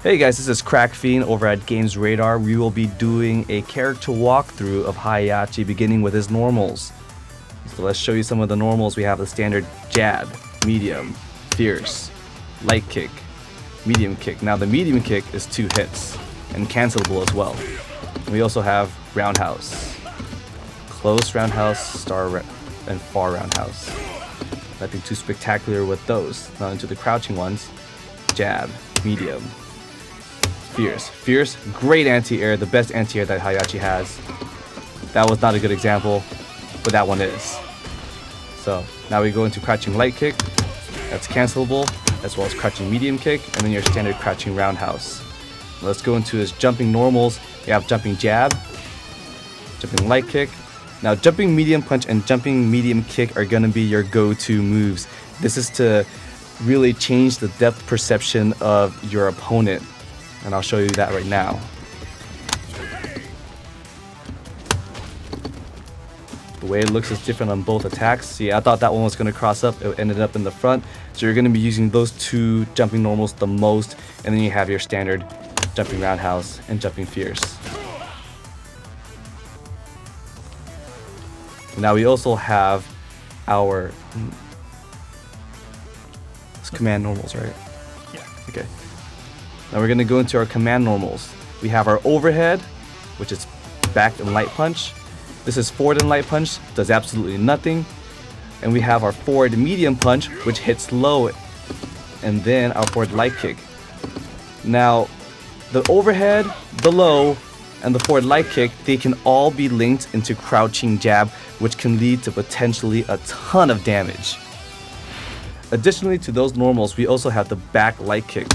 Hey guys, this is Crackfiend over at GamesRadar. We will be doing a character walkthrough of Heihachi beginning with his normals. So let's show you some of the normals. We have the standard jab, medium, fierce, light kick, medium kick. Now the medium kick is 2 hits and cancelable as well. We also have roundhouse, close roundhouse, star and far roundhouse. Nothing too spectacular with those. Now into the crouching ones, jab, medium, fierce. Fierce, great anti-air, the best anti-air that Heihachi has. That was not a good example, but that one is. So now we go into crouching light kick, that's cancelable, as well as crouching medium kick, and then your standard crouching roundhouse. Let's go into his jumping normals. You have jumping jab, jumping light kick. Now jumping medium punch and jumping medium kick are going to be your go-to moves. This is to really change the depth perception of your opponent. And I'll show you that right now. The way it looks is different on both attacks. See, I thought that one was going to cross up. It ended up in the front. So you're going to be using those 2 jumping normals the most. And then you have your standard jumping roundhouse and jumping fierce. Now we also have our it's command normals, right? Yeah. Okay. Now we're going to go into our command normals. We have our overhead, which is back and light punch. This is forward and light punch, does absolutely nothing. And we have our forward medium punch, which hits low. And then our forward light kick. Now, the overhead, the low, and the forward light kick, they can all be linked into crouching jab, which can lead to potentially a ton of damage. Additionally to those normals, we also have the back light kick.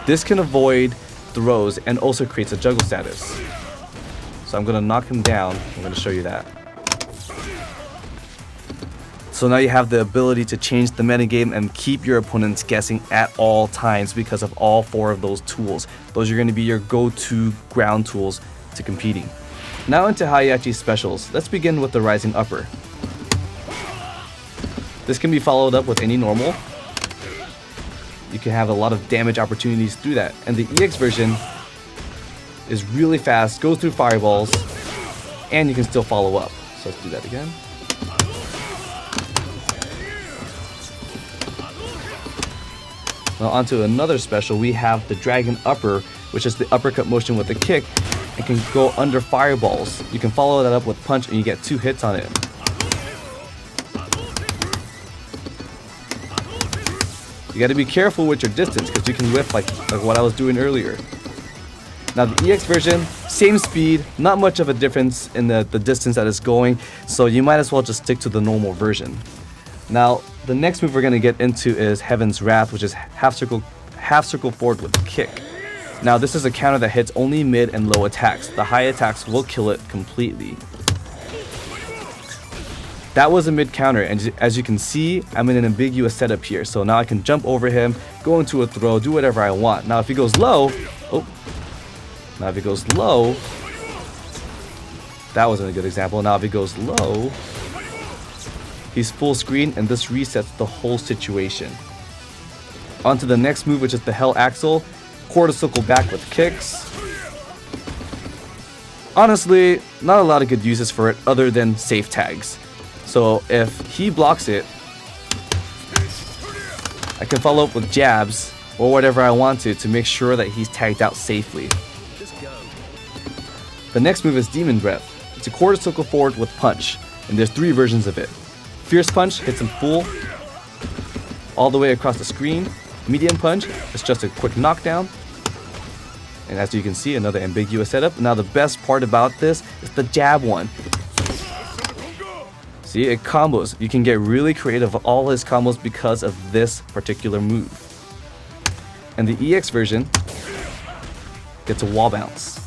This can avoid throws and also creates a juggle status. So I'm going to knock him down. I'm going to show you that. So now you have the ability to change the metagame and keep your opponents guessing at all times because of all 4 of those tools. Those are going to be your go-to ground tools to competing. Now into Heihachi's specials. Let's begin with the rising upper. This can be followed up with any normal. You can have a lot of damage opportunities through that. And the EX version is really fast, goes through fireballs, and you can still follow up. So let's do that again. Now onto another special, we have the Dragon Upper, which is the uppercut motion with the kick, and can go under fireballs. You can follow that up with punch and you get 2 hits on it. You got to be careful with your distance because you can whiff like what I was doing earlier. Now the EX version, same speed, not much of a difference in the distance that it's going, so you might as well just stick to the normal version. Now the next move we're going to get into is Heaven's Wrath, which is half circle forward with the kick. Now this is a counter that hits only mid and low attacks. The high attacks will kill it completely. That was a mid counter, and as you can see, I'm in an ambiguous setup here. So now I can jump over him, go into a throw, do whatever I want. Now if he goes low, that wasn't a good example. Now if he goes low, he's full screen, and this resets the whole situation. On to the next move, which is the Hell Axle. Quarter circle back with kicks. Honestly, not a lot of good uses for it other than safe tags. So if he blocks it, I can follow up with jabs or whatever I want to make sure that he's tagged out safely. The next move is Demon Breath. It's a quarter circle forward with punch, and there's 3 versions of it. Fierce punch hits him full, all the way across the screen. Medium punch is just a quick knockdown. And as you can see, another ambiguous setup. Now the best part about this is the jab one. See, it combos. You can get really creative with all his combos because of this particular move. And the EX version gets a wall bounce.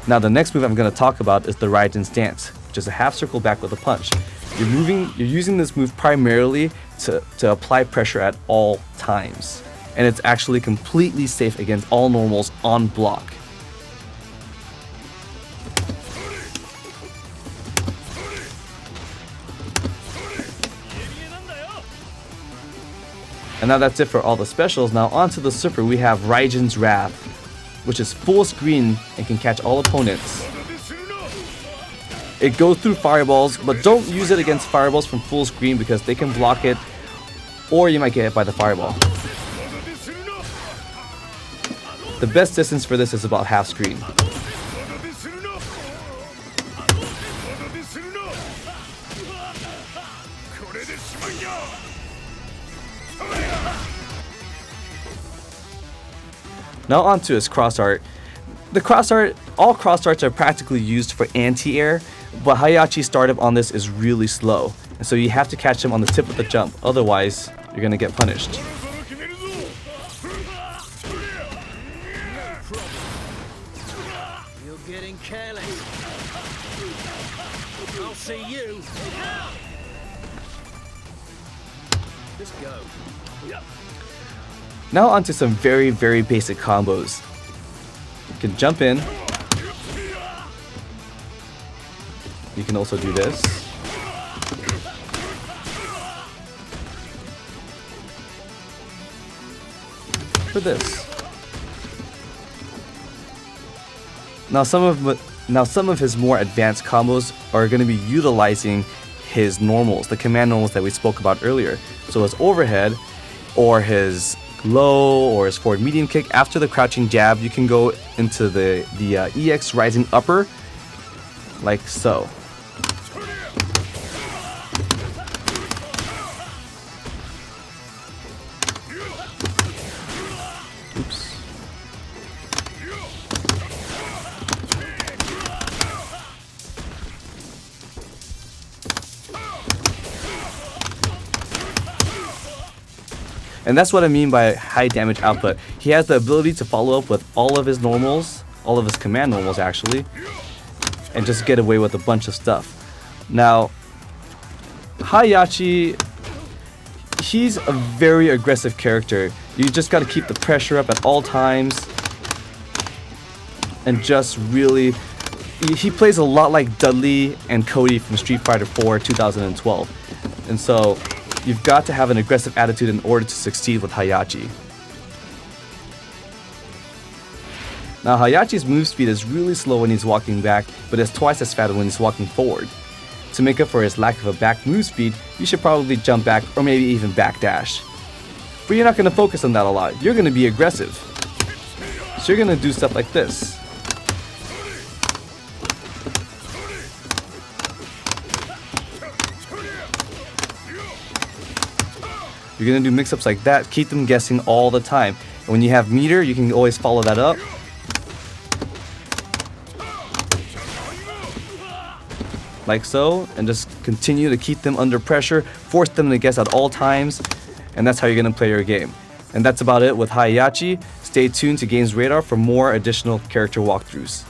Now the next move I'm going to talk about is the Raijin Stance, which is a half circle back with a punch. You're using this move primarily to apply pressure at all times. And it's actually completely safe against all normals on block. And now that's it for all the specials. Now onto the super, we have Raijin's Wrath, which is full screen and can catch all opponents. It goes through fireballs, but don't use it against fireballs from full screen because they can block it, or you might get hit by the fireball. The best distance for this is about half screen. Now onto his cross art. All cross arts are practically used for anti-air, but Heihachi's startup on this is really slow, and so you have to catch him on the tip of the jump, otherwise you're gonna get punished. You're getting careless. I'll see you. Just go. Now onto some very, very basic combos. You can jump in. You can also do this. For this. Now some of his more advanced combos are going to be utilizing his normals, the command normals that we spoke about earlier. So his overhead, or his low, or his forward medium kick. After the crouching jab, you can go into the EX rising upper, like so. Oops. And that's what I mean by high damage output. He has the ability to follow up with all of his normals, all of his command normals actually, and just get away with a bunch of stuff. Now, Heihachi, he's a very aggressive character. You just gotta keep the pressure up at all times, and just really, he plays a lot like Dudley and Cody from Street Fighter 4 2012. And so, you've got to have an aggressive attitude in order to succeed with Heihachi. Now Heihachi's move speed is really slow when he's walking back, but it's twice as fast when he's walking forward. To make up for his lack of a back move speed, you should probably jump back or maybe even backdash. But you're not going to focus on that a lot, you're going to be aggressive. So you're going to do stuff like this. You're going to do mix-ups like that, keep them guessing all the time. And when you have meter, you can always follow that up. Like so, and just continue to keep them under pressure, force them to guess at all times, and that's how you're going to play your game. And that's about it with Heihachi. Stay tuned to GamesRadar for more additional character walkthroughs.